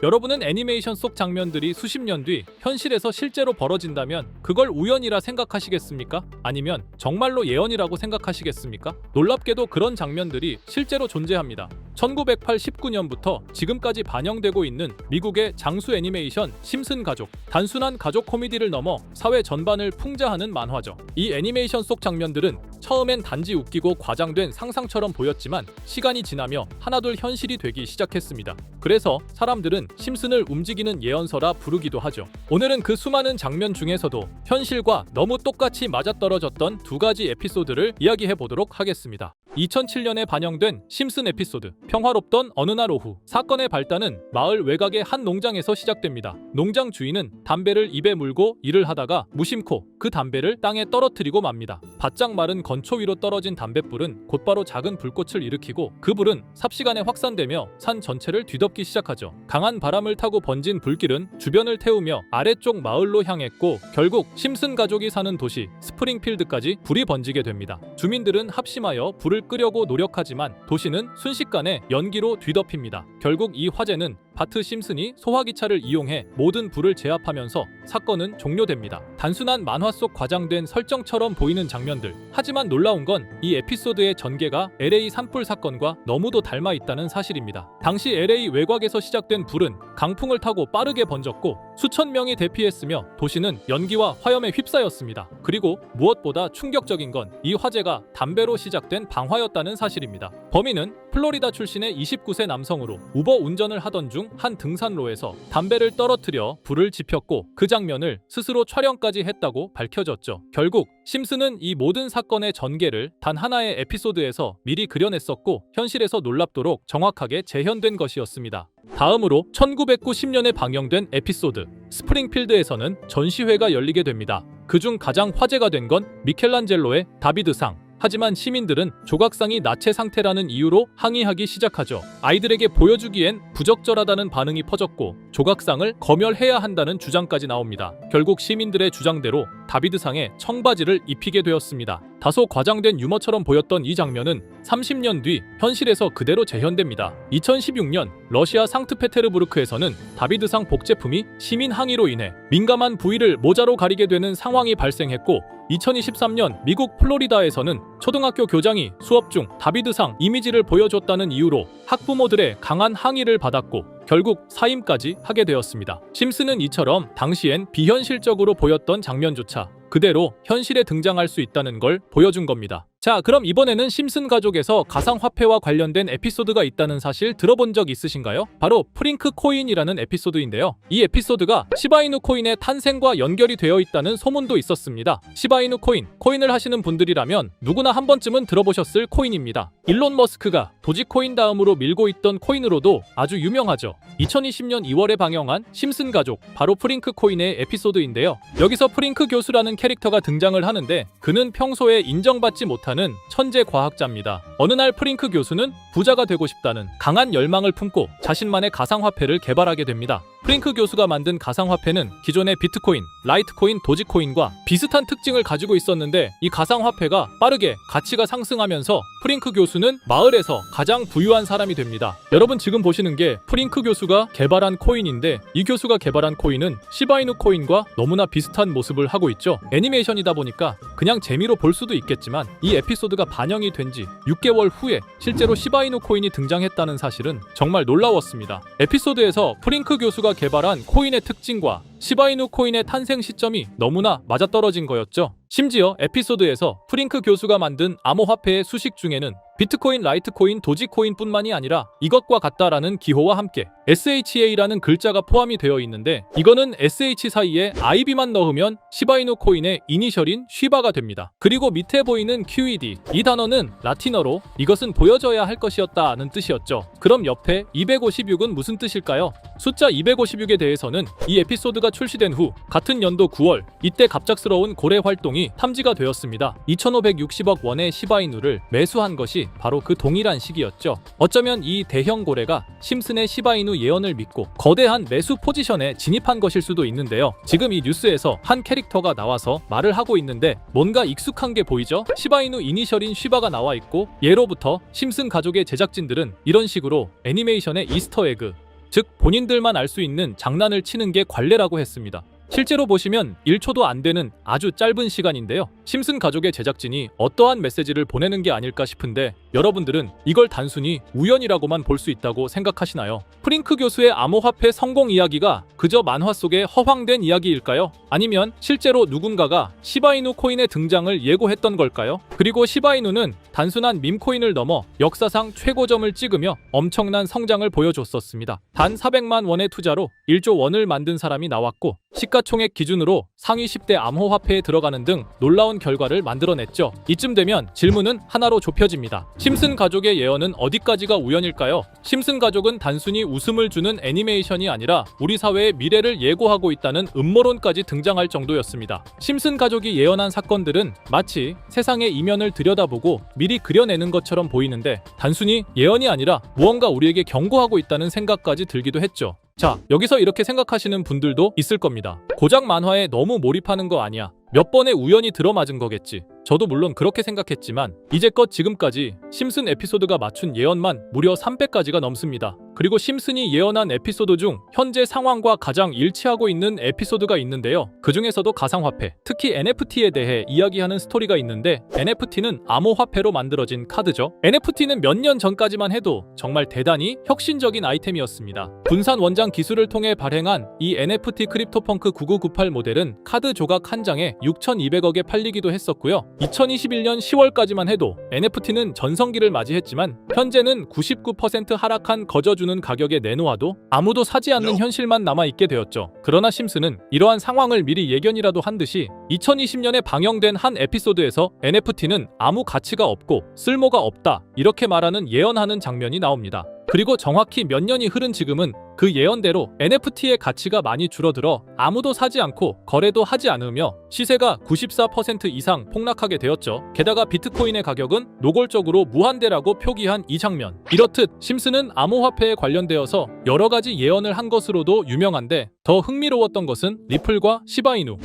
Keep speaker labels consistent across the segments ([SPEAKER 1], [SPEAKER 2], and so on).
[SPEAKER 1] 여러분은 애니메이션 속 장면들이 수십 년 뒤 현실에서 실제로 벌어진다면 그걸 우연이라 생각하시겠습니까? 아니면 정말로 예언이라고 생각하시겠습니까? 놀랍게도 그런 장면들이 실제로 존재합니다. 1989년부터 지금까지 반영되고 있는 미국의 장수 애니메이션 심슨 가족. 단순한 가족 코미디를 넘어 사회 전반을 풍자하는 만화죠. 이 애니메이션 속 장면들은 처음엔 단지 웃기고 과장된 상상처럼 보였지만 시간이 지나며 하나둘 현실이 되기 시작했습니다. 그래서 사람들은 심슨을 움직이는 예언서라 부르기도 하죠. 오늘은 그 수많은 장면 중에서도 현실과 너무 똑같이 맞아떨어졌던 두 가지 에피소드를 이야기해 보도록 하겠습니다. 2007년에 반영된 심슨 에피소드. 평화롭던 어느 날 오후, 사건의 발단은 마을 외곽의 한 농장에서 시작됩니다. 농장 주인은 담배를 입에 물고 일을 하다가 무심코 그 담배를 땅에 떨어뜨리고 맙니다. 바짝 마른 건초 위로 떨어진 담뱃불은 곧바로 작은 불꽃을 일으키고 그 불은 삽시간에 확산되며 산 전체를 뒤덮기 시작하죠. 강한 바람을 타고 번진 불길은 주변을 태우며 아래쪽 마을로 향했고 결국 심슨 가족이 사는 도시 스프링필드까지 불이 번지게 됩니다. 주민들은 합심하여 불을 끄려고 노력하지만 도시는 순식간에 연기로 뒤덮입니다. 결국 이 화재는 바트 심슨이 소화기차를 이용해 모든 불을 제압하면서 사건은 종료됩니다. 단순한 만화 속 과장된 설정처럼 보이는 장면들. 하지만 놀라운 건 이 에피소드의 전개가 LA 산불 사건과 너무도 닮아 있다는 사실입니다. 당시 LA 외곽에서 시작된 불은 강풍을 타고 빠르게 번졌고 수천 명이 대피했으며 도시는 연기와 화염에 휩싸였습니다. 그리고 무엇보다 충격적인 건 이 화재가 담배로 시작된 방화였다는 사실입니다. 범인은 플로리다 출신의 29세 남성으로 우버 운전을 하던 중 한 등산로에서 담배를 떨어뜨려 불을 지폈고 그 장면을 스스로 촬영까지 했다고 밝혀졌죠. 결국 심슨은 이 모든 사건의 전개를 단 하나의 에피소드에서 미리 그려냈었고 현실에서 놀랍도록 정확하게 재현된 것이었습니다. 다음으로 1990년에 방영된 에피소드 스프링필드에서는 전시회가 열리게 됩니다. 그중 가장 화제가 된 건 미켈란젤로의 다비드상. 하지만 시민들은 조각상이 나체 상태라는 이유로 항의하기 시작하죠. 아이들에게 보여주기엔 부적절하다는 반응이 퍼졌고 조각상을 검열해야 한다는 주장까지 나옵니다. 결국 시민들의 주장대로 다비드상에 청바지를 입히게 되었습니다. 다소 과장된 유머처럼 보였던 이 장면은 30년 뒤 현실에서 그대로 재현됩니다. 2016년 러시아 상트페테르부르크에서는 다비드상 복제품이 시민 항의로 인해 민감한 부위를 모자로 가리게 되는 상황이 발생했고 2023년 미국 플로리다에서는 초등학교 교장이 수업 중 다비드상 이미지를 보여줬다는 이유로 학부모들의 강한 항의를 받았고 결국 사임까지 하게 되었습니다. 심슨은 이처럼 당시엔 비현실적으로 보였던 장면조차 그대로 현실에 등장할 수 있다는 걸 보여준 겁니다. 자, 그럼 이번에는 심슨 가족에서 가상화폐와 관련된 에피소드가 있다는 사실 들어본 적 있으신가요? 바로 프링크 코인이라는 에피소드인데요. 이 에피소드가 시바이누 코인의 탄생과 연결이 되어 있다는 소문도 있었습니다. 시바이누 코인을 하시는 분들이라면 누구나 한 번쯤은 들어보셨을 코인입니다. 일론 머스크가 도지코인 다음으로 밀고 있던 코인으로도 아주 유명하죠. 2020년 2월에 방영한 심슨 가족, 바로 프링크 코인의 에피소드인데요. 여기서 프링크 교수라는 캐릭터가 등장을 하는데 그는 평소에 인정받지 못하는 천재 과학자입니다. 어느 날 프링크 교수는 부자가 되고 싶다는 강한 열망을 품고 자신만의 가상화폐를 개발하게 됩니다. 프링크 교수가 만든 가상화폐는 기존의 비트코인, 라이트코인, 도지코인과 비슷한 특징을 가지고 있었는데 이 가상화폐가 빠르게 가치가 상승하면서 프링크 교수는 마을에서 가장 부유한 사람이 됩니다. 여러분 지금 보시는 게 프링크 교수가 개발한 코인인데 이 교수가 개발한 코인은 시바이누 코인과 너무나 비슷한 모습을 하고 있죠. 애니메이션이다 보니까 그냥 재미로 볼 수도 있겠지만 이 에피소드가 반영이 된 지 6개월 후에 실제로 시바이누 코인이 등장했다는 사실은 정말 놀라웠습니다. 에피소드에서 프링크 교수가 개발한 코인의 특징과 시바이누 코인의 탄생 시점이 너무나 맞아떨어진 거였죠. 심지어 에피소드에서 프링크 교수가 만든 암호화폐의 수식 중에는 비트코인, 라이트코인, 도지코인뿐만이 아니라 이것과 같다라는 기호와 함께 SHA라는 글자가 포함이 되어 있는데 이거는 SH 사이에 IB만 넣으면 시바이누 코인의 이니셜인 쉬바가 됩니다. 그리고 밑에 보이는 QED, 이 단어는 라틴어로 이것은 보여져야 할 것이었다는 뜻이었죠. 그럼 옆에 256은 무슨 뜻일까요? 숫자 256에 대해서는 이 에피소드가 출시된 후 같은 연도 9월 이때 갑작스러운 고래 활동이 탐지가 되었습니다. 2560억 원의 시바이누를 매수한 것이 바로 그 동일한 시기였죠. 어쩌면 이 대형 고래가 심슨의 시바이누 예언을 믿고 거대한 매수 포지션에 진입한 것일 수도 있는데요. 지금 이 뉴스에서 한 캐릭터가 나와서 말을 하고 있는데 뭔가 익숙한 게 보이죠? 시바이누 이니셜인 쉬바가 나와 있고 예로부터 심슨 가족의 제작진들은 이런 식으로 애니메이션의 이스터에그, 즉 본인들만 알 수 있는 장난을 치는 게 관례라고 했습니다. 실제로 보시면 1초도 안 되는 아주 짧은 시간인데요. 심슨 가족의 제작진이 어떠한 메시지를 보내는 게 아닐까 싶은데 여러분들은 이걸 단순히 우연이라고만 볼 수 있다고 생각하시나요? 프링크 교수의 암호화폐 성공 이야기가 그저 만화 속의 허황된 이야기일까요? 아니면 실제로 누군가가 시바이누 코인의 등장을 예고했던 걸까요? 그리고 시바이누는 단순한 밈코인을 넘어 역사상 최고점을 찍으며 엄청난 성장을 보여줬었습니다. 단 400만 원의 투자로 1조 원을 만든 사람이 나왔고 시가총액 기준으로 상위 10대 암호화폐에 들어가는 등 놀라운 결과를 만들어냈죠. 이쯤 되면 질문은 하나로 좁혀집니다. 심슨 가족의 예언은 어디까지가 우연일까요? 심슨 가족은 단순히 웃음을 주는 애니메이션이 아니라 우리 사회의 미래를 예고하고 있다는 음모론까지 등장할 정도였습니다. 심슨 가족이 예언한 사건들은 마치 세상의 이면을 들여다보고 미리 그려내는 것처럼 보이는데 단순히 예언이 아니라 무언가 우리에게 경고하고 있다는 생각까지 들기도 했죠. 자, 여기서 이렇게 생각하시는 분들도 있을 겁니다. 고작 만화에 너무 몰입하는 거 아니야. 몇 번의 우연이 들어맞은 거겠지. 저도 물론 그렇게 생각했지만 이제껏 지금까지 심슨 에피소드가 맞춘 예언만 무려 300가지가 넘습니다. 그리고 심슨이 예언한 에피소드 중 현재 상황과 가장 일치하고 있는 에피소드가 있는데요. 그 중에서도 가상화폐, 특히 NFT에 대해 이야기하는 스토리가 있는데 NFT는 암호화폐로 만들어진 카드죠. NFT는 몇 년 전까지만 해도 정말 대단히 혁신적인 아이템이었습니다. 분산 원장 기술을 통해 발행한 이 NFT 크립토펑크 9998 모델은 카드 조각 한 장에 6,200억에 팔리기도 했었고요. 2021년 10월까지만 해도 NFT는 전성기를 맞이했지만 현재는 99% 하락한 거저주는 가격에 내놓아도 아무도 사지 않는 현실만 남아있게 되었죠. 그러나 심슨은 이러한 상황을 미리 예견이라도 한 듯이 2020년에 방영된 한 에피소드에서 NFT는 아무 가치가 없고 쓸모가 없다 이렇게 말하는 예언하는 장면이 나옵니다. 그리고 정확히 몇 년이 흐른 지금은 그 예언대로 NFT의 가치가 많이 줄어들어 아무도 사지 않고 거래도 하지 않으며 시세가 94% 이상 폭락하게 되었죠. 게다가 비트코인의 가격은 노골적으로 무한대라고 표기한 이 장면. 이렇듯 심슨은 암호화폐에 관련되어서 여러 가지 예언을 한 것으로도 유명한데 더 흥미로웠던 것은 리플과 시바이누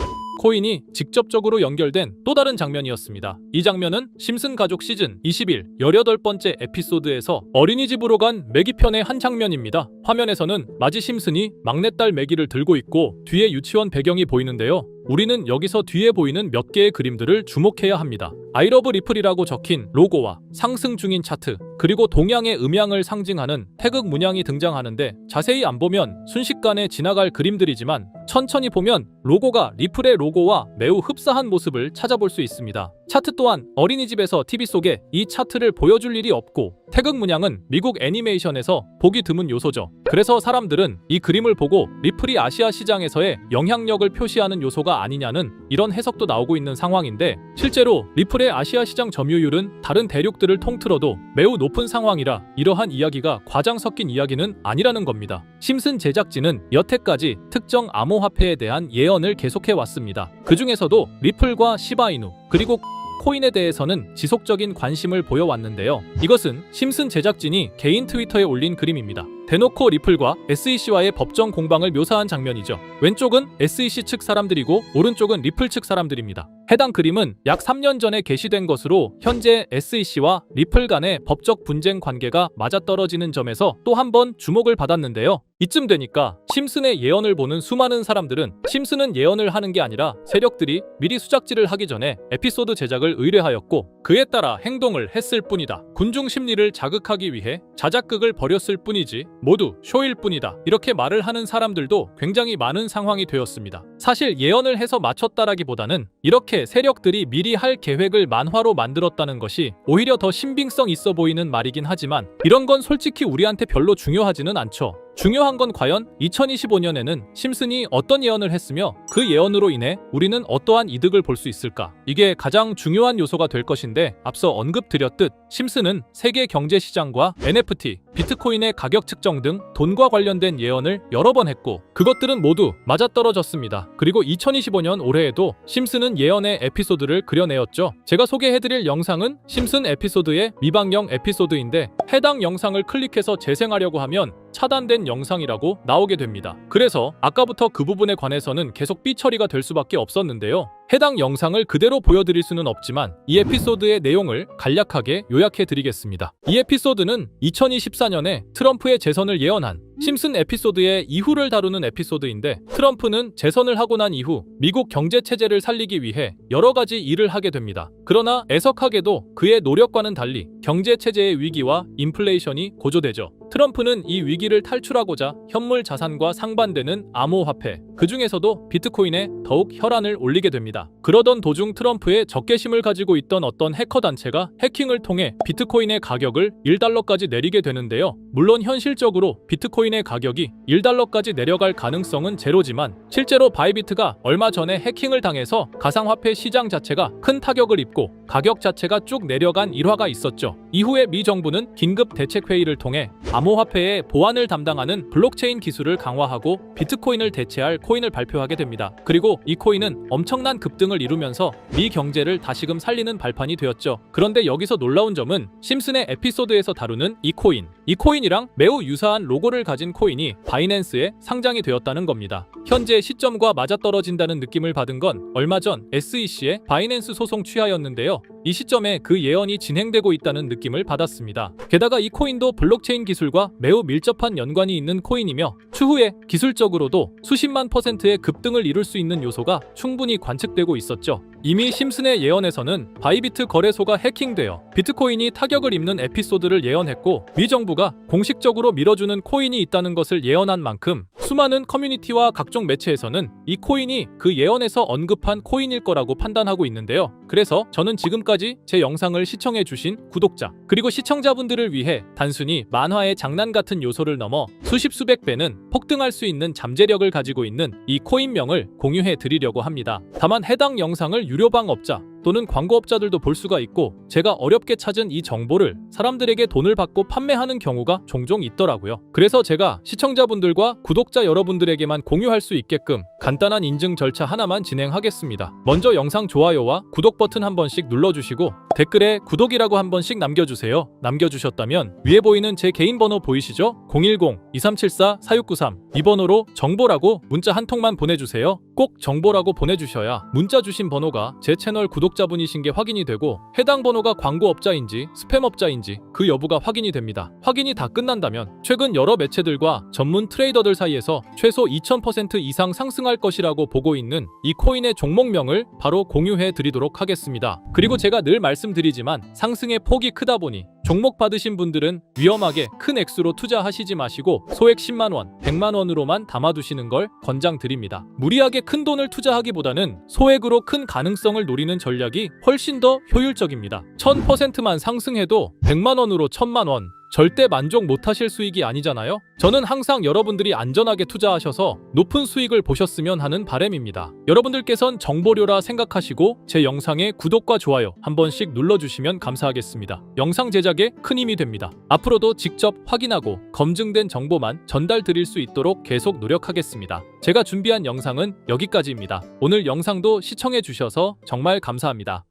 [SPEAKER 1] 코인이 직접적으로 연결된 또 다른 장면이었습니다. 이 장면은 심슨 가족 시즌 21 18번째 에피소드에서 어린이집으로 간 매기 편의 한 장면입니다. 화면에서는 마지 심슨이 막내딸 매기를 들고 있고 뒤에 유치원 배경이 보이는데요. 우리는 여기서 뒤에 보이는 몇 개의 그림들을 주목해야 합니다. I love 리플이라고 적힌 로고와 상승 중인 차트, 그리고 동양의 음양을 상징하는 태극 문양이 등장하는데 자세히 안 보면 순식간에 지나갈 그림들이지만 천천히 보면 로고가 리플의 로고와 매우 흡사한 모습을 찾아볼 수 있습니다. 차트 또한 어린이집에서 TV 속에 이 차트를 보여줄 일이 없고 태극 문양은 미국 애니메이션에서 보기 드문 요소죠. 그래서 사람들은 이 그림을 보고 리플이 아시아 시장에서의 영향력을 표시하는 요소가 아니냐는 이런 해석도 나오고 있는 상황인데 실제로 리플의 아시아 시장 점유율은 다른 대륙들을 통틀어도 매우 높은 상황이라 이러한 이야기가 과장 섞인 이야기는 아니라는 겁니다. 심슨 제작진은 여태까지 특정 암호화폐에 대한 예언을 계속해왔습니다. 그 중에서도 리플과 시바이누 그리고 코인에 대해서는 지속적인 관심을 보여왔는데요. 이것은 심슨 제작진이 개인 트위터에 올린 그림입니다. 대놓고 리플과 SEC와의 법정 공방을 묘사한 장면이죠. 왼쪽은 SEC 측 사람들이고 오른쪽은 리플 측 사람들입니다. 해당 그림은 약 3년 전에 게시된 것으로 현재 SEC와 리플 간의 법적 분쟁 관계가 맞아떨어지는 점에서 또 한 번 주목을 받았는데요. 이쯤 되니까 심슨의 예언을 보는 수많은 사람들은 심슨은 예언을 하는 게 아니라 세력들이 미리 수작질을 하기 전에 에피소드 제작을 의뢰하였고 그에 따라 행동을 했을 뿐이다. 군중 심리를 자극하기 위해 자작극을 벌였을 뿐이지 모두 쇼일 뿐이다. 이렇게 말을 하는 사람들도 굉장히 많은 상황이 되었습니다. 사실 예언을 해서 맞췄다라기보다는 이렇게 세력들이 미리 할 계획을 만화로 만들었다는 것이 오히려 더 신빙성 있어 보이는 말이긴 하지만 이런 건 솔직히 우리한테 별로 중요하지는 않죠. 중요한 건 과연 2025년에는 심슨이 어떤 예언을 했으며 그 예언으로 인해 우리는 어떠한 이득을 볼 수 있을까? 이게 가장 중요한 요소가 될 것인데 앞서 언급드렸듯 심슨은 세계 경제 시장과 NFT, 비트코인의 가격 측정 등 돈과 관련된 예언을 여러 번 했고 그것들은 모두 맞아떨어졌습니다. 그리고 2025년 올해에도 심슨은 예언의 에피소드를 그려내었죠. 제가 소개해드릴 영상은 심슨 에피소드의 미방영 에피소드인데 해당 영상을 클릭해서 재생하려고 하면 차단된 영상이라고 나오게 됩니다. 그래서 아까부터 그 부분에 관해서는 계속 삐처리가 될 수밖에 없었는데요. 해당 영상을 그대로 보여드릴 수는 없지만 이 에피소드의 내용을 간략하게 요약해드리겠습니다. 이 에피소드는 2024년에 트럼프의 재선을 예언한 심슨 에피소드의 이후를 다루는 에피소드인데, 트럼프는 재선을 하고 난 이후 미국 경제 체제를 살리기 위해 여러 가지 일을 하게 됩니다. 그러나 애석하게도 그의 노력과는 달리 경제 체제의 위기와 인플레이션이 고조되죠. 트럼프는 이 위기를 탈출하고자 현물 자산과 상반되는 암호화폐, 그 중에서도 비트코인에 더욱 혈안을 올리게 됩니다. 그러던 도중 트럼프의 적개심을 가지고 있던 어떤 해커 단체가 해킹을 통해 비트코인의 가격을 1달러까지 내리게 되는데요. 물론 현실적으로 비트코인의 가격이 1달러까지 내려갈 가능성은 제로지만, 실제로 바이비트가 얼마 전에 해킹을 당해서 가상화폐 시장 자체가 큰 타격을 입고 가격 자체가 쭉 내려간 일화가 있었죠. 이후에 미 정부는 긴급 대책회의를 통해 암호화폐의 보안을 담당하는 블록체인 기술을 강화하고 비트코인을 대체할 코인을 발표하게 됩니다. 그리고 이 코인은 엄청난 급등을 이루면서 미 경제를 다시금 살리는 발판이 되었죠. 그런데 여기서 놀라운 점은 심슨의 에피소드에서 다루는 이 코인이랑 매우 유사한 로고를 가진 코인이 바이낸스에 상장이 되었다는 겁니다. 현재 시점과 맞아떨어진다는 느낌을 받은 건 얼마 전 SEC의 바이낸스 소송 취하였는데요. 이 시점에 그 예언이 진행되고 있다는 느낌을 받았습니다. 게다가 이 코인도 블록체인 기술과 매우 밀접한 연관이 있는 코인이며, 추후에 기술적으로도 수십만 %의 급등을 이룰 수 있는 요소가 충분히 관측되고 있었죠. 이미 심슨의 예언에서는 바이비트 거래소가 해킹되어 비트코인이 타격을 입는 에피소드를 예언했고, 미 정부가 공식적으로 밀어주는 코인이 있다는 것을 예언한 만큼 수많은 커뮤니티와 각종 매체에서는 이 코인이 그 예언에서 언급한 코인일 거라고 판단하고 있는데요. 그래서 저는 지금까지 제 영상을 시청해주신 구독자 그리고 시청자분들을 위해 단순히 만화의 장난 같은 요소를 넘어 수십 수백 배는 폭등할 수 있는 잠재력을 가지고 있는 이 코인명을 공유해 드리려고 합니다. 다만 해당 영상을 유료방업자 또는 광고업자들도 볼 수가 있고, 제가 어렵게 찾은 이 정보를 사람들에게 돈을 받고 판매하는 경우가 종종 있더라고요. 그래서 제가 시청자분들과 구독자 여러분들에게만 공유할 수 있게끔 간단한 인증 절차 하나만 진행하겠습니다. 먼저 영상 좋아요와 구독 버튼 한 번씩 눌러주시고 댓글에 구독이라고 한 번씩 남겨주세요. 남겨주셨다면 위에 보이는 제 개인 번호 보이시죠? 010-2374-4693 이 번호로 정보라고 문자 한 통만 보내주세요. 꼭 정보라고 보내주셔야 문자 주신 번호가 제 채널 구독자분이신 게 확인이 되고, 해당 번호가 광고업자인지 스팸업자인지 그 여부가 확인이 됩니다. 확인이 다 끝난다면 최근 여러 매체들과 전문 트레이더들 사이에서 최소 2000% 이상 상승할 것이라고 보고 있는 이 코인의 종목명을 바로 공유해 드리도록 하겠습니다. 그리고 제가 늘 말씀드리지만 상승의 폭이 크다 보니 종목 받으신 분들은 위험하게 큰 액수로 투자하시지 마시고 소액 10만원, 100만원으로만 담아두시는 걸 권장드립니다. 무리하게 큰 돈을 투자하기보다는 소액으로 큰 가능성을 노리는 전략이 훨씬 더 효율적입니다. 1000%만 상승해도 100만원으로 1000만원, 절대 만족 못하실 수익이 아니잖아요. 저는 항상 여러분들이 안전하게 투자하셔서 높은 수익을 보셨으면 하는 바람입니다. 여러분들께선 정보료라 생각하시고 제 영상에 구독과 좋아요 한 번씩 눌러주시면 감사하겠습니다. 영상 제작에 큰 힘이 됩니다. 앞으로도 직접 확인하고 검증된 정보만 전달 드릴 수 있도록 계속 노력하겠습니다. 제가 준비한 영상은 여기까지입니다. 오늘 영상도 시청해 주셔서 정말 감사합니다.